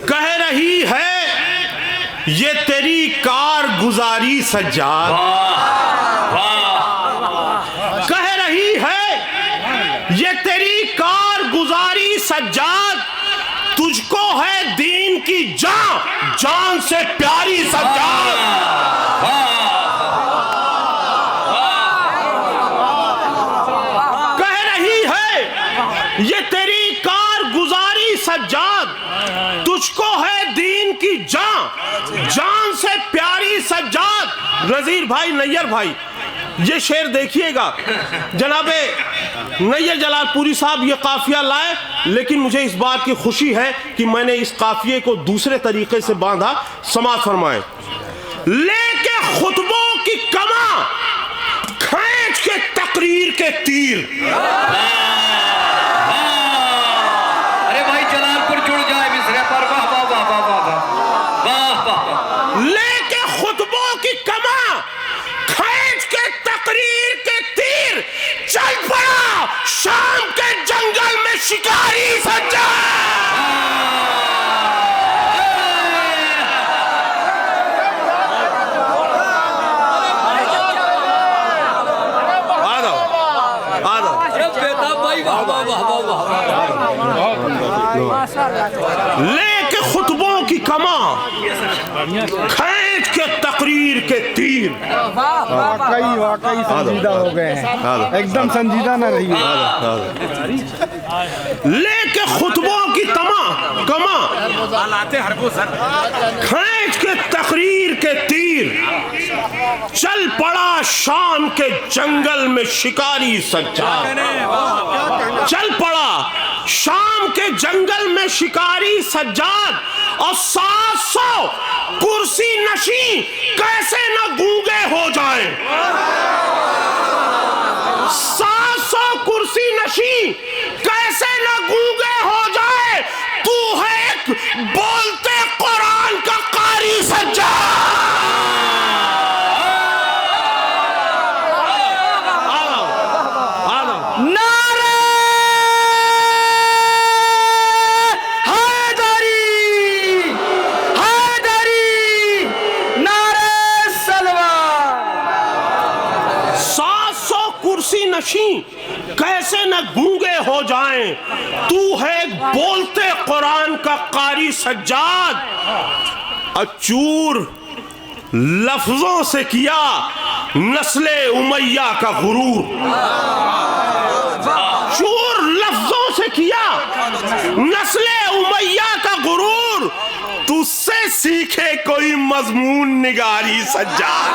कह रही है ये तेरी कारगुजारी सज्जाद, कह रही है ये तेरी कारगुजारी सज्जाद, तुझको है दीन की जान, जान से प्यारी सज्जाद। कह रही है ये तेरी कारगुजारी सज्जाद, तुझको है दीन की जान, जान से प्यारी सज्जाद। रजीर भाई, नैयर भाई, ये शेर देखिएगा। जनाबे नैयर जलालपुरी साहब ये काफिया लाए, लेकिन मुझे इस बात की खुशी है कि मैंने इस काफिये को दूसरे तरीके से बांधा। समाअत फरमाएं। लेके खुतबों की कमा, खींच के तकरीर के तीर। अरे भाई जलालपुर जुड़ जाए मिसरे पर। वाह वाह वाह वाह वाह वाह वाह। लेके खुतबों की कमा, खींच के तकरीर के तीर, चल पड़ा शाम के जंगल में शिकारी सज्जाद। लेके खुतबों की कमा, खींच के तकरीर के तीर। वाकई संजीदा हो गए हैं, एकदम संजीदा न रही। लेके खुतबों की कमा, खींच के तकरीर के तीर, चल पड़ा शाम के जंगल में शिकारी सज्जाद। चल पड़ा शाम के जंगल में शिकारी सज्जाद, और 700 कुर्सी नशी कैसे न गूंगे हो जाए। 700 कुर्सी नशी कैसे न गूंगे हो जाए। तू है एक बोलते कुरान का कारी सज्जाद। कैसे न गूंगे हो जाएं, तू है बोलते कुरान का कारी सज्जाद। अचूर लफ्जों से किया नस्ले उमैया का गुरूर। चूर लफ्जों से किया नस्ले उमैया का गुरूर, तुझसे सीखे कोई मजमून निगारी सज्जाद।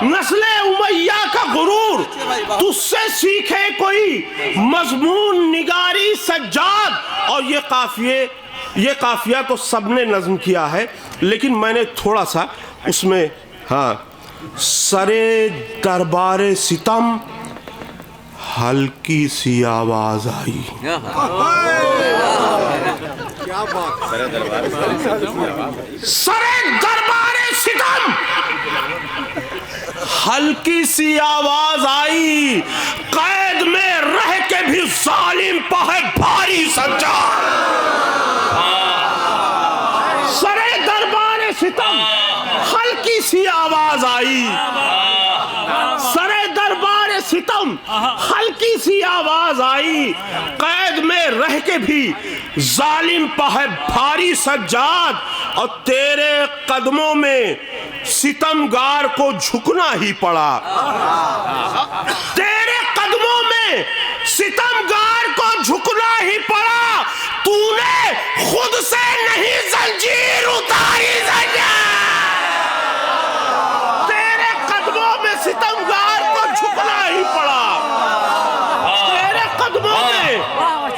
नस्ले उमैया का गुरूर, तुझसे सीखे कोई मजमून निगारी सज्जाद। और ये काफिया तो सबने नज्म किया है, लेकिन मैंने थोड़ा सा उसमें, हाँ, सरे दरबारे सितम हल्की सी आवाज आई। सरे दरबारे सितम हल्की सी आवाज आई, कैद में रह के भी जालिम पर है भारी सज्जाद। सरे दरबार सितम हल्की सी आवाज आई, सरे दरबार सितम हल्की सी आवाज आई, कैद में रह के भी जालिम पर है भारी सज्जाद। और तेरे कदमों में सितमगार को झुकना ही पड़ा। तेरे कदमों में सितमगार को झुकना ही पड़ा। तूने खुद से नहीं जंजीर उतारी तेरे कदमों में सितमगार को झुकना ही पड़ा। तेरे कदमों में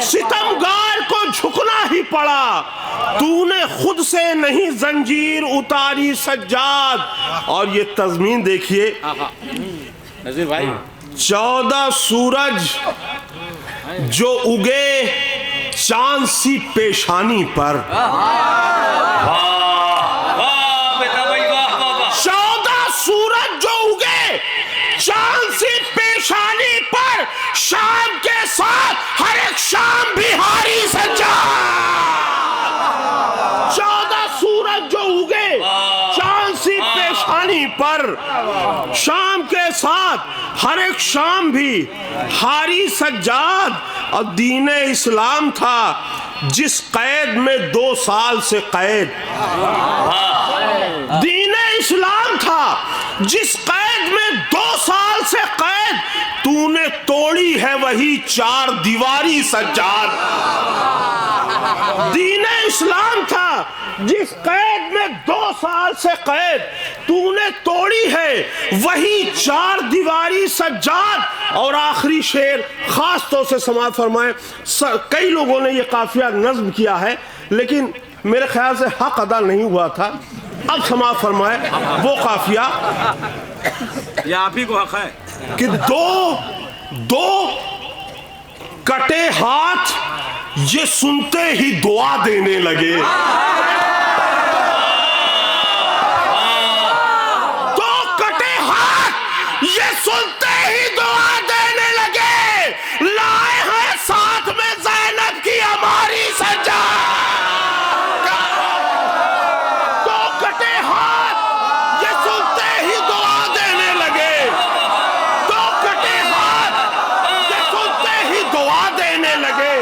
सितमगार को झुकना ही पड़ा। तूने खुद से नहीं जंजीर उतारी सज्जाद। और ये तज़मीन देखिए नज़ीर भाई, 14 सूरज जो उगे चांद सी पेशानी पर, 14 सूरज जो उगे चांद सी पेशानी पर, शाम के साथ हर एक शाम शाम के साथ हर एक शाम भी हारी सज्जाद और दीन इस्लाम था जिस कैद में 2 साल से कैद, दीन इस्लाम था जिस कैद में 2 साल से कैद, तूने तोड़ी है वही 4 दीवारी सज्जाद। दीन इस्लाम था जिस कैद में 2 साल से कैद, तूने तोड़ी है वही 4 दीवारी सज्जाद। और आखिरी शेर खास तौर से समाअत फरमाए, कई लोगों ने ये काफिया नज्म किया है लेकिन मेरे ख्याल से हक अदा नहीं हुआ था। अब समाअत फरमाए वो काफिया, ये आप ही को हक है कि दो कटे हाथ ये सुनते ही दुआ देने लगे। दो कटे हाथ ये सुनते ही दुआ देने लगे। लाए हैं साथ में ज़ैनब की हमारी सज्जाद। दो कटे हाथ ये सुनते ही दुआ देने लगे। दो कटे हाथ ये सुनते ही दुआ देने लगे।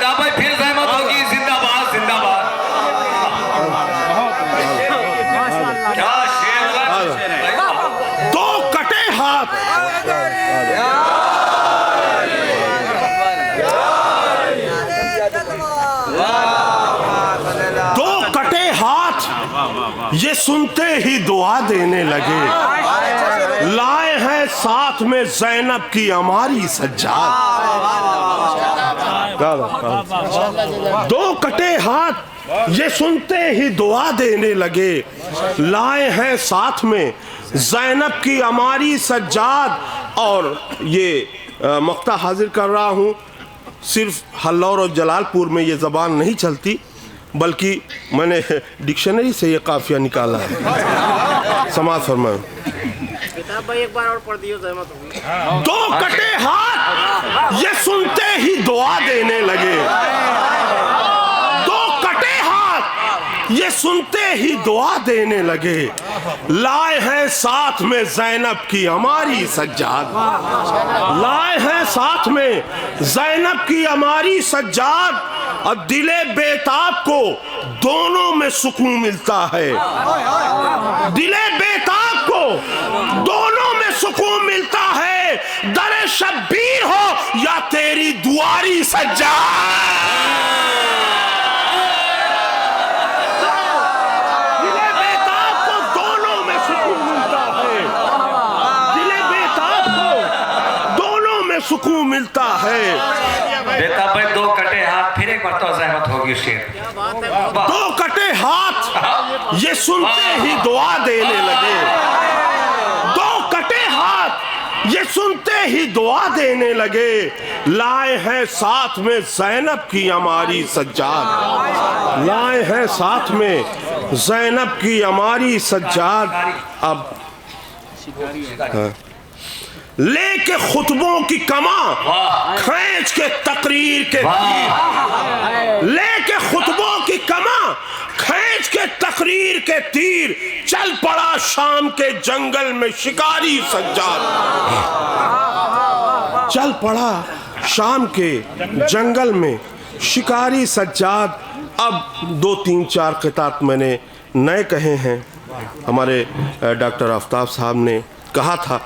भाई फिर सहमत होगी, जिंदाबाद जिंदाबाद। क्या शेर है। दो कटे हाथ ये सुनते ही दुआ देने लगे। लाए हैं साथ में ज़ैनब की हमारी सज्जाद। दो कटे हाथ ये सुनते ही दुआ देने लगे। लाए हैं साथ में ज़ैनब की हमारी सज्जाद। और ये मक्ता हाजिर कर रहा हूँ, सिर्फ हल्लौर और जलालपुर में ये ज़बान नहीं चलती बल्कि मैंने डिक्शनरी से ये काफिया निकाला है। समाअत फरमाओ। भाई एक बार और पढ़ दियो, सहमत होगी। दो कटे हाथ ये सुनते ही दुआ देने लगे। दो कटे हाथ ये सुनते ही दुआ देने लगे। लाए हैं साथ में ज़ैनब की हमारी सज्जाद। लाए हैं साथ में ज़ैनब की हमारी सज्जाद। और दिले बेताब को दोनों में सुकून मिलता है। दिले बेताब को दोनों में सुकून मिलता है। दरे शब्बीर हो या तेरी दुआरी सज्जाद। दिले बेताब को दोनों में सुकून मिलता है। दिले बेताब को दोनों में सुकून मिलता है। बेटा भाई दो कटे हाथ, फिर एक बार तो सहमत होगी शेर। दो कटे हाथ ये सुनते ही दुआ देने लगे। दो कटे हाथ ये सुनते ही दुआ देने लगे। लाए हैं साथ में ज़ैनब की हमारी सज्जाद। लाए हैं साथ में ज़ैनब की हमारी सज्जाद। अब लेके खुतबों की कमा खींच के तकरीर के तीर। लेके खुतबों की कमा खींच के तकरीर के तीर। चल पड़ा शाम के जंगल में शिकारी सज्जाद। चल पड़ा शाम के जंगल में शिकारी सज्जाद। अब 2 3 4 क़ितात मैंने नए कहे हैं। हमारे डॉक्टर आफ्ताब साहब ने कहा था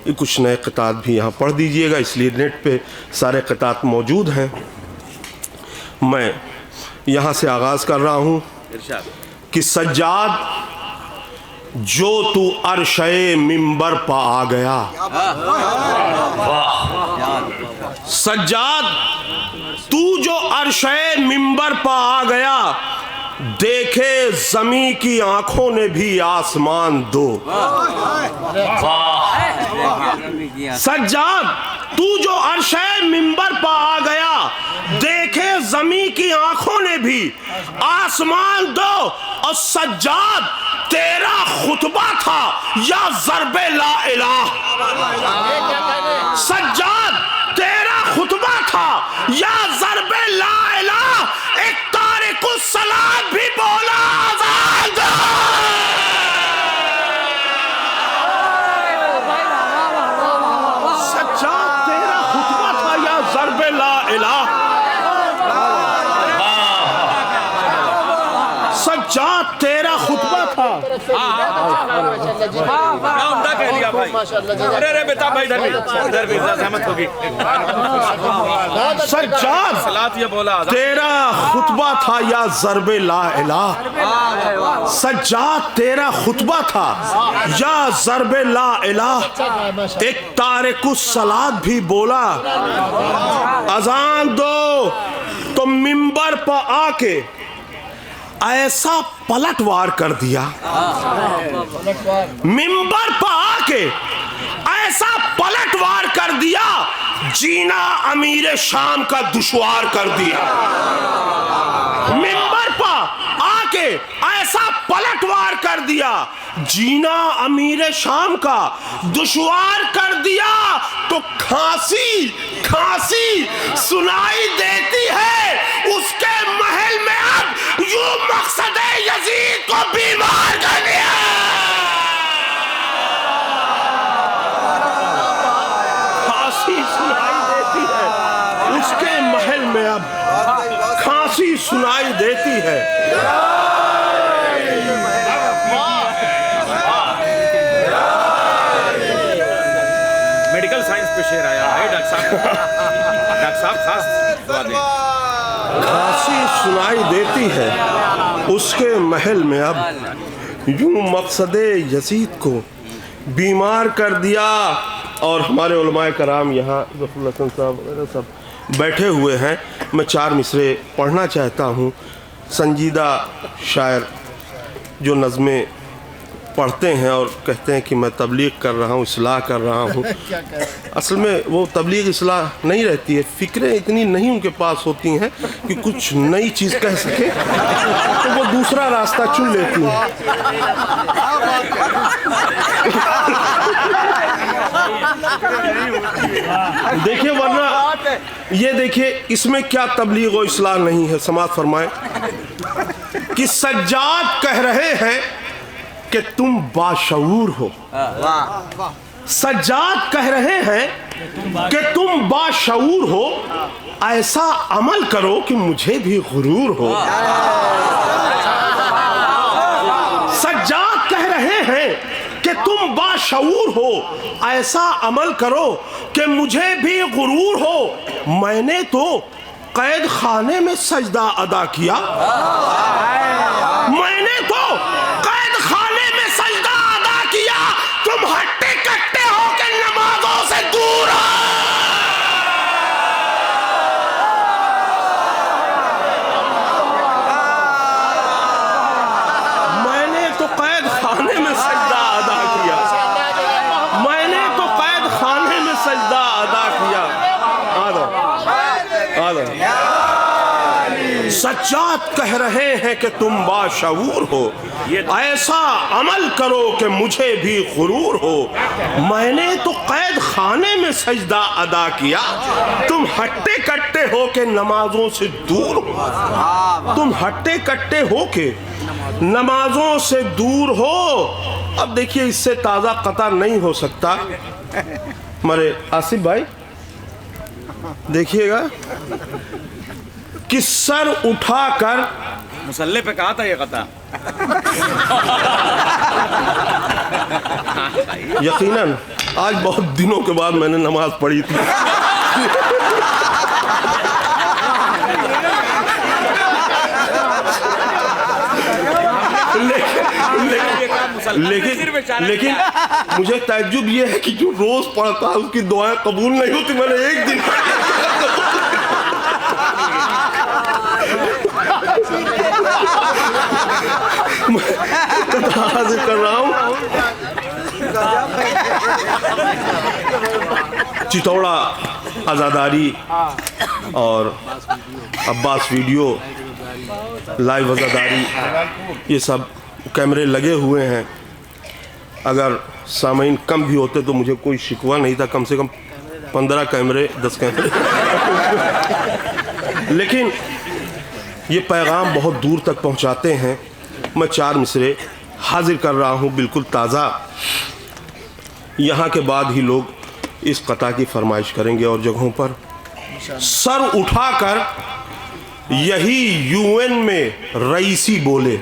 कि कुछ नए क़ितात भी यहाँ पढ़ दीजिएगा, इसलिए नेट पे सारे क़ितात मौजूद हैं। मैं यहाँ से आगाज़ कर रहा हूँ कि सज्जाद जो तू अर्शे मिंबर पा आ गया। सज्जाद तू जो अर्शे मिंबर पा आ गया। देखे ज़मी की आंखों ने भी आसमान दो। सज्जाद तू जो अर्शे मिंबर पर आ गया। देखे ज़मी की आंखों ने भी आसमान दो। और सज्जाद तेरा खुतबा था या ज़रबे ला इलाह। सज्जाद तेरा खुतबा था या ज़रबे ला इलाह। एक तारिकुस सलात भी बोला आज़ाद। उम्दा कह दिया भाई। अरे अरे बेटा भाई इधर भी सहमत होगी। सज्जाद सलात ये बोला तेरा खुतबा था या ज़रबे ला इलाह, सज्जाद तेरा खुतबा था या ज़रबे ला इलाह। एक तारिकुस सलात भी बोला अजान दो तो मिंबर पर आके ऐसा पलटवार कर दिया, मिंबर पर आके ऐसा पलटवार कर दिया, जीना अमीर शाम का दुश्वार कर दिया। मिंबर पर आके ऐसा पलटवार कर दिया, जीना अमीर शाम का दुश्वार कर दिया। तो खांसी खांसी सुनाई देती है उसके महल में, अब यूं मकसद यजीद को बीमार कर दिया। खांसी सुनाई देती है उसके महल में, अब खांसी सुनाई देती है। मेडिकल साइंस पे शेर आया है डॉक्टर साहब खास दुआ दें। खांसी सुनाई देती है उसके महल में, अब यूं मकसदे यजीद को बीमार कर दिया। और हमारे उलमाए कराम यहाँ ज़फ़रुल हसन साहब वगैरह सब बैठे हुए हैं। मैं 4 मिसरे पढ़ना चाहता हूँ। संजीदा शायर जो नज़में पढ़ते हैं और कहते हैं कि मैं तबलीग कर रहा हूँ, इस्लाह कर रहा हूँ, असल में वो तबलीग इस्लाह नहीं रहती है। फ़िक्रें इतनी नहीं उनके पास होती हैं कि कुछ नई चीज़ कह सके, तो वो दूसरा रास्ता चुन लेती हैं। देखिए वरना ये देखिए इसमें क्या तबलीग और इस्लाह नहीं है। समाज फरमाए कि सज्जाद कह रहे हैं कि तुम बाशऊर हो, सज्जाद कह रहे हैं कि तुम बाशऊर हो, ऐसा अमल करो कि मुझे भी गुरूर हो। सज्जाद कह रहे हैं कि तुम बाशऊर हो, ऐसा अमल करो कि मुझे भी गुरूर हो। मैंने तो कैद खाने में सजदा अदा किया, मैंने तो कैद खाने में सजदा अदा किया। तुम हट्टे कट्टे हो के नमाजों से दूर हो। मैंने तो कैद खाने में सजदा अदा किया, मैंने तो कैद खाने में सजदा अदा किया। सज्जाद कह रहे हैं कि तुम बाशऊर हो, ऐसा अमल करो कि मुझे भी गुरूर हो। मैंने तो कैद खाने में सजदा अदा किया, तुम हट्टे कट्टे हो के नमाजों से दूर हो। तुम हट्टे कट्टे हो के नमाजों से दूर हो। अब देखिए इससे ताज़ा कता नहीं हो सकता। हमारे आसिफ भाई देखिएगा कि सर उठाकर मुसल्ले पे कहा था ये कता। यकीनन आज बहुत दिनों के बाद मैंने नमाज पढ़ी थी। लेकिन मुझे ताज्जुब ये है कि जो रोज पढ़ता है उसकी दुआएं कबूल नहीं होती। मैंने एक दिन हाजिर कर रहा हूँ चितौड़ा आज़ादारी और अब्बास वीडियो लाइव आज़ादारी, ये सब कैमरे लगे हुए हैं। अगर सामीन कम भी होते तो मुझे कोई शिकवा नहीं था। कम से कम 15 कैमरे 10 कैमरे लेकिन ये पैगाम बहुत दूर तक पहुंचाते हैं। मैं 4 मिसरे हाजिर कर रहा हूं बिल्कुल ताज़ा। यहाँ के बाद ही लोग इस कता की फरमाइश करेंगे और जगहों पर सर उठाकर यही यूएन में रईसी बोले।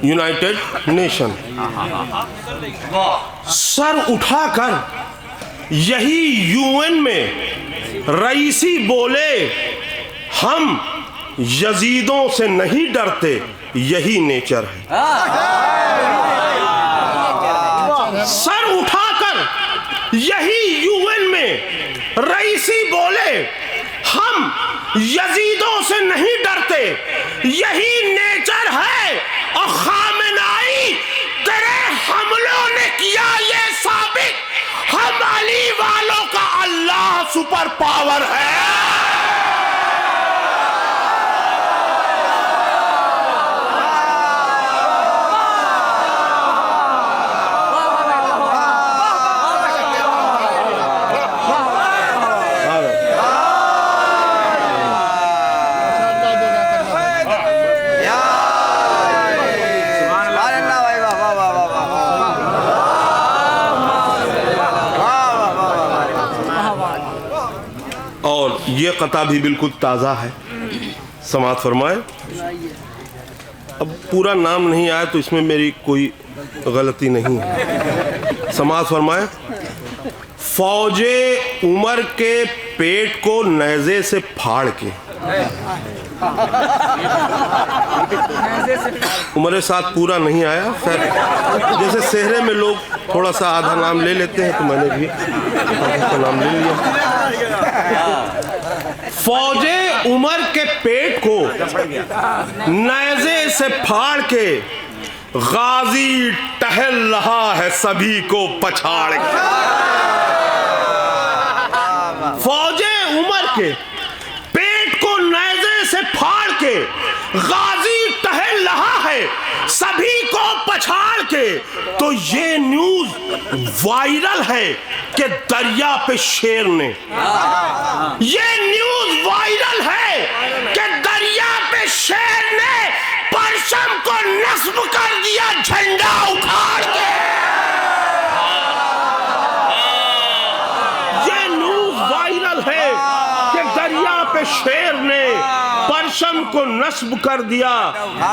United nation. सर उठाकर यही यूएन में रईसी बोले, हम यजीदों से नहीं डरते, यही नेचर है। सर उठाकर यही यूएन में रईसी बोले, हम यजीदों से नहीं डरते, यही नेचर है। और खामेनाई तेरे हमलों ने किया ये साबित, हम अली वालों का अल्लाह सुपर पावर है। और ये कता भी बिल्कुल ताज़ा है, समाअत फरमाए। अब पूरा नाम नहीं आया तो इसमें मेरी कोई गलती नहीं है। समाअत फरमाए। फौजे उमर के पेट को नेज़े से फाड़ के, उमर साथ पूरा नहीं आया, खैर जैसे सेहरे में लोग थोड़ा सा आधा नाम ले लेते हैं तो मैंने भी आधा नाम ले लिया। फौजे उमर के पेट को नेज़े से फाड़ के, गाजी टहल रहा है सभी को पछाड़ के। फौजे उमर के पेट को नेज़े से फाड़ के, गाजी टहल रहा है सभी को पछाड़ के। तो ये न्यूज वायरल है कि दरिया पे शेर ने, ये न्यूज वायरल है कि दरिया पे शेर ने परचम को नस्ब कर दिया झंडा उखाड़ के। ये न्यूज वायरल है कि दरिया पे शेर ने परचम को नस्ब कर दिया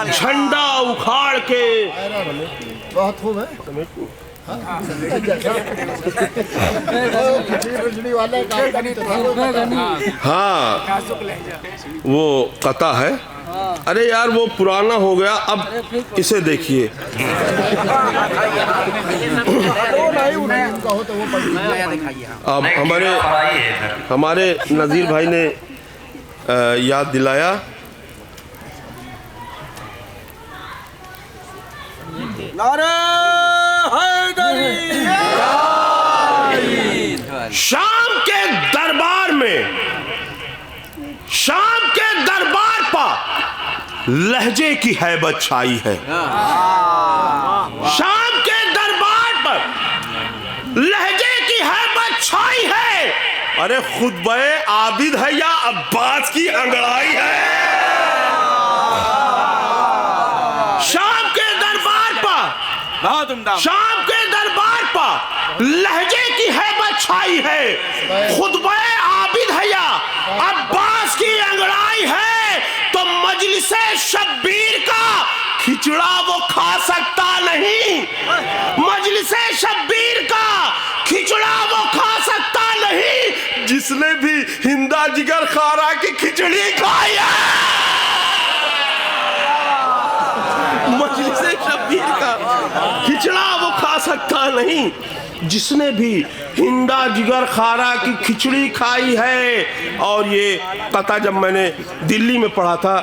झंडा उखाड़ के। बहुत खूब है। हाँ वो कता है। अरे यार वो पुराना हो गया, अब इसे देखिए। अब हमारे नज़ीर भाई ने याद दिलाया। शाम के दरबार में, शाम के दरबार पर लहजे की हैबत छाई है। शाम के दरबार पर लहजे की हैबत छाई है। अरे खुतबे आबिद है या अब्बास की अंगड़ाई है। शाम के दरबार पर, शाम के दरबार पर लहजे की हैबत छाई है। खुतबे आबिद है या अब्बास की अंगड़ाई है। तो मजलिसे शब्बीर का खिचड़ा वो खा सकता नहीं, मजलिसे शब्बीर का खिचड़ा वो खा सकता नहीं जिसने भी हिंदा जिगर खारा की खिचड़ी खाई है। मजलिसे शब्बीर का खिचड़ा वो खा सकता नहीं जिसने भी हिंदा जिगर खारा की खिचड़ी खाई है। और ये कथा जब मैंने दिल्ली में पढ़ा था,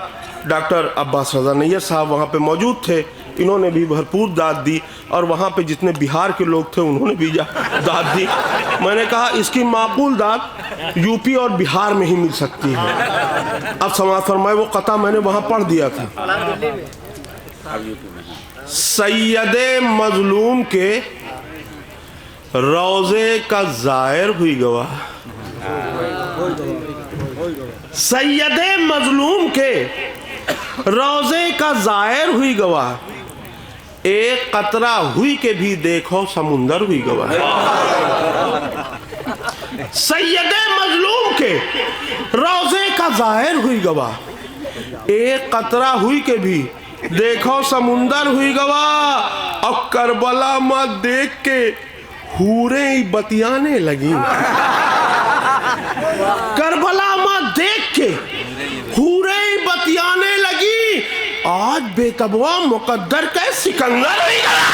डॉक्टर अब्बास रज़ा नैयर साहब वहाँ पे मौजूद थे, इन्होंने भी भरपूर दाद दी। और वहाँ पे जितने बिहार के लोग थे उन्होंने भी दाद दी। मैंने कहा इसकी माकूल दाद यूपी और बिहार में ही मिल सकती है। अब समाअत फरमाए, वो कथा मैंने वहाँ पढ़ दिया था। सैयदे मजलूम के रोज़े का ज़ाहिर हुई गवाह, सैयदे मजलूम के रोज़े का ज़ाहिर हुई गवाह, एक कतरा हुई के भी देखो समुंदर हुई गवाह। सैयदे मजलूम के रोज़े का ज़ाहिर हुई गवाह, एक कतरा हुई के भी देखो समुंदर हुई गवा और करबला में देख के हूरें ही बतियाने लगी। करबला में देख के हूरें ही बतियाने लगी। आज बेतबुआ मुकद्दर के सिकंदर हुई गवा।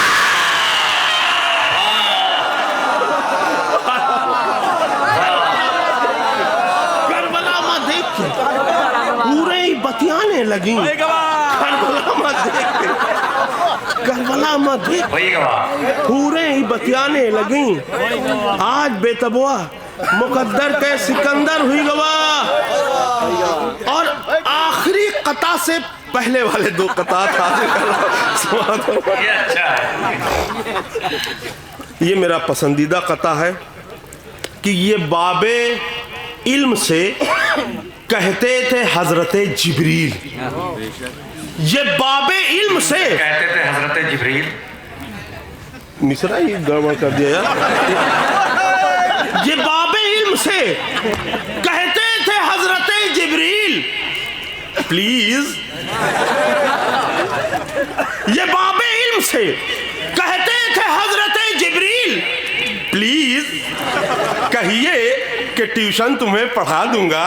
करबला में देख के हूरें ही बतियाने लगी। करबला में देख पूरे ही बतियाने लगी। आज बेतबुआ मुकद्दर के सिकंदर हुई गवा। और आखिरी कता से पहले वाले दो कता था। ये मेरा पसंदीदा कता है कि ये बाबे इल्म से कहते थे हजरते जिब्रील। ये बाबे इल्म से कहते थे हजरत जिब्रील। मिश्रा ये गड़बड़ कर दिया यार। ये बाबे इल्म से कहते थे हजरत जिब्रील प्लीज। ये बाबे इल्म से कहते थे हजरत जिब्रील प्लीज कहिए कि ट्यूशन तुम्हें पढ़ा दूंगा।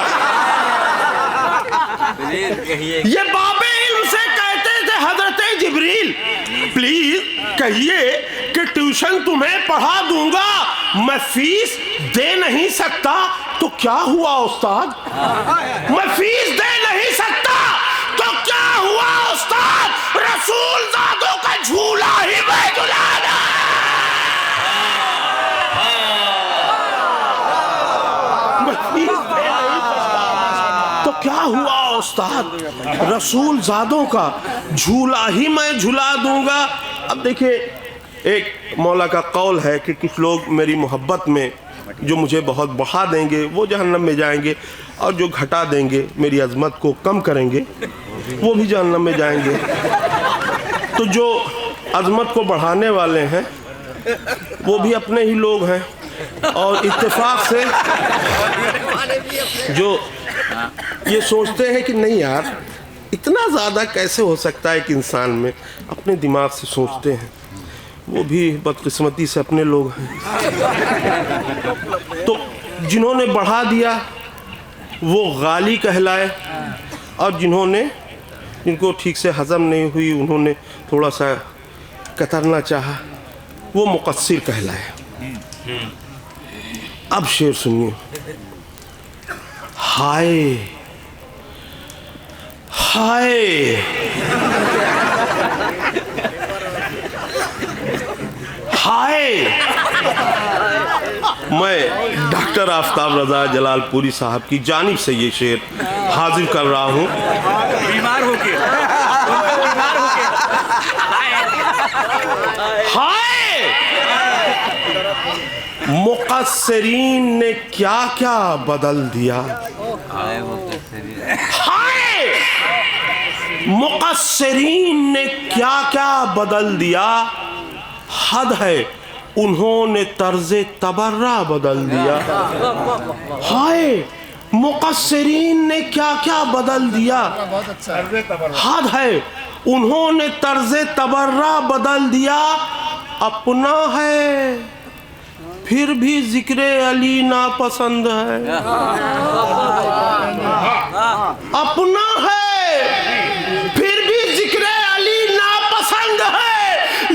ये बाबे इल्म से कहते थे हजरत जिब्रील प्लीज कहिए कि ट्यूशन तुम्हें पढ़ा दूंगा। मैं फीस दे नहीं सकता तो क्या हुआ उस्ताद। मैं फीस दे नहीं सकता तो क्या हुआ उस्ताद। रसूल ज़ादों का झूला ही मैं झुलाना। मैं फीस दे नहीं सकता तो क्या हुआ उस्ताद। रसूल ज़ादों का झूला ही मैं झुला दूंगा। अब देखिए एक मौला का कौल है कि कुछ लोग मेरी मोहब्बत में जो मुझे बहुत बढ़ा देंगे वो जहन्नम में जाएंगे, और जो घटा देंगे मेरी अजमत को कम करेंगे वो भी जहन्नम में जाएंगे। तो जो अजमत को बढ़ाने वाले हैं वो भी अपने ही लोग हैं, और इत्तेफाक से जो ये सोचते हैं कि नहीं यार इतना ज़्यादा कैसे हो सकता है कि इंसान में, अपने दिमाग से सोचते हैं, वो भी बदकिस्मती से अपने लोग हैं। तो जिन्होंने बढ़ा दिया वो गाली कहलाए, और जिनको ठीक से हजम नहीं हुई, उन्होंने थोड़ा सा कतरना चाहा, वो मुकस्सिर कहलाए। अब शेर सुनिए। हाय हाय हाय। मैं डॉक्टर आफ्ताब रजा जलालपुरी साहब की जानिब से ये शेर हाजिर कर रहा हूँ। बीमार होके हाय मुक़स्सिरीन ने क्या क्या बदल दिया। हाय मुक़स्सिरीन ने क्या क्या बदल दिया। हद है उन्होंने तर्ज़े तबर्रा बदल दिया। हाय मुक़स्सिरीन ने क्या क्या बदल दिया। हद है उन्होंने तर्ज़े तबर्रा बदल दिया। अपना है फिर भी ज़िक्रे अली नापसंद है। अपना है फिर भी ज़िक्रे अली नापसंद है।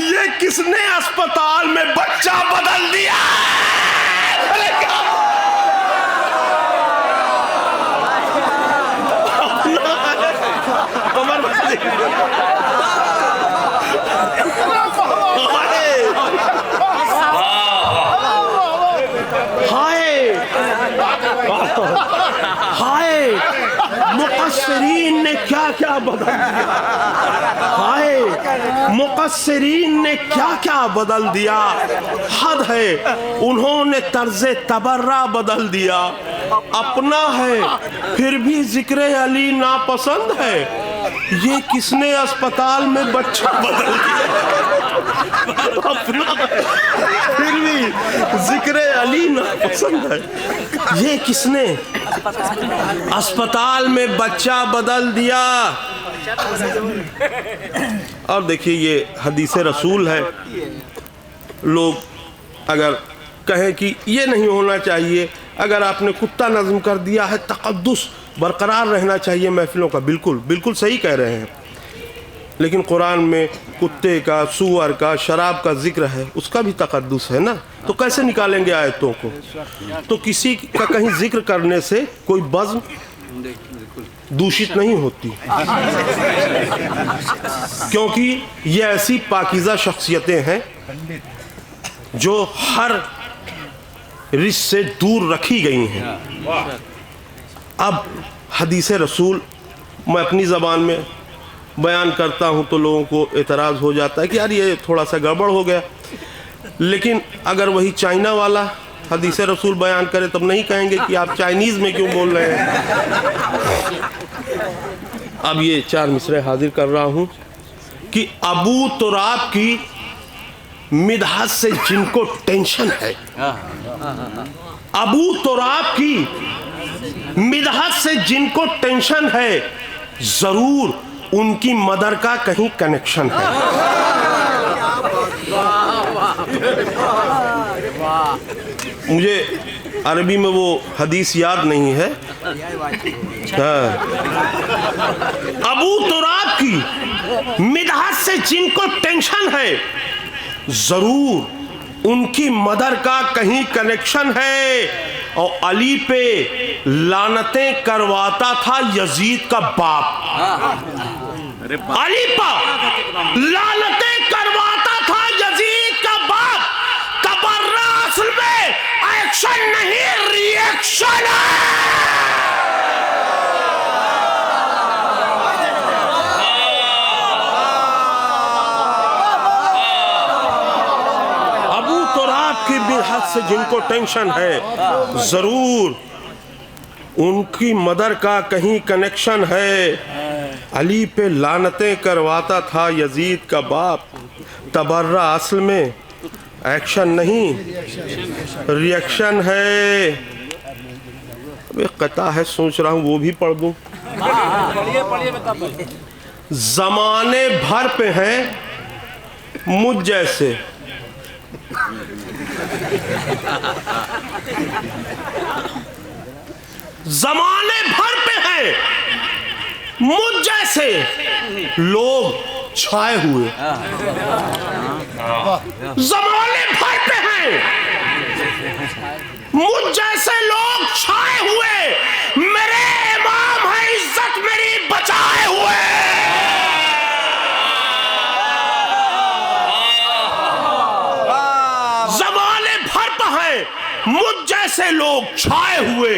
ये किसने अस्पताल में बच्चा बदल दिया। अरे क्या अपना हाय मुक़स्सिरीन ने क्या क्या बदल दिया। हाय मुक़स्सिरीन ने क्या क्या बदल दिया। हद है उन्होंने तर्ज़े तबर्रा बदल दिया। अपना है फिर भी ज़िक्रे अली नापसंद है। ये किसने अस्पताल में बच्चा बदल दिया। अपना है फिर भी ज़िक्रे अली नापसंद है। ये किसने अस्पताल में बच्चा बदल दिया। और देखिए ये हदीस रसूल है। लोग अगर कहें कि ये नहीं होना चाहिए, अगर आपने कुत्ता नज़्म कर दिया है, तक़द्दुस बरकरार रहना चाहिए महफिलों का, बिल्कुल बिल्कुल सही कह रहे हैं। लेकिन कुरान में कुत्ते का, सूअर का, शराब का जिक्र है, उसका भी तक़द्दुस है ना, तो कैसे निकालेंगे आयतों को? तो किसी का कहीं जिक्र करने से कोई बज़्म दूषित नहीं होती, क्योंकि ये ऐसी पाकीज़ा शख्सियतें हैं जो हर रिस से दूर रखी गई हैं। अब हदीस रसूल मैं अपनी ज़बान में बयान करता हूँ तो लोगों को एतराज़ हो जाता है कि यार ये थोड़ा सा गड़बड़ हो गया, लेकिन अगर वही चाइना वाला हदीस रसूल बयान करे तब नहीं कहेंगे कि आप चाइनीज़ में क्यों बोल रहे हैं। अब ये 4 मिसरे हाजिर कर रहा हूँ कि अबू तुराब की मिदहत से जिनको टेंशन है, अबू तुराब की मिदहत से जिनको टेंशन है, जरूर उनकी मदर का कहीं कनेक्शन है। मुझे अरबी में वो हदीस याद नहीं है। हाँ। अबू तुराब की मिदहत से जिनको टेंशन है, जरूर उनकी मदर का कहीं कनेक्शन है। और अली पे लानतें करवाता था यजीद का बाप, अली पर लानतें करवाता था यजीद का बाप। तबर्रा असल में एक्शन नहीं, रिएक्शन है। हद से जिनको टेंशन है, जरूर उनकी मदर का कहीं कनेक्शन है। अली पे लानतें करवाता था यजीद का बाप। तबर्रा असल में एक्शन नहीं, रिएक्शन है। अब एक कता है, सोच रहा हूं वो भी पढ़ दूं। जमाने भर पे हैं मुझ जैसे, जमाने भर पे है मुझ जैसे लोग छाए हुए, जमाने भर पे हैं मुझ जैसे लोग छाए हुए। मेरे इमाम है, इज्जत मेरी बचाए हुए। मुझ जैसे लोग छाए हुए,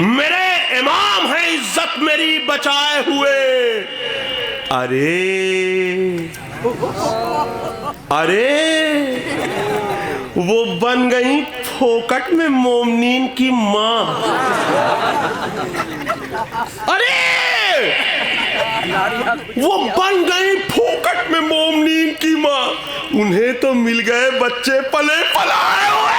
मेरे इमाम है, इज्जत मेरी बचाए हुए। अरे वो बन गई फोकट में मोमनीन की माँ। अरे वो बन गई फोकट में मोमनीन की माँ। उन्हें तो मिल गए बच्चे पले पलाए हुए।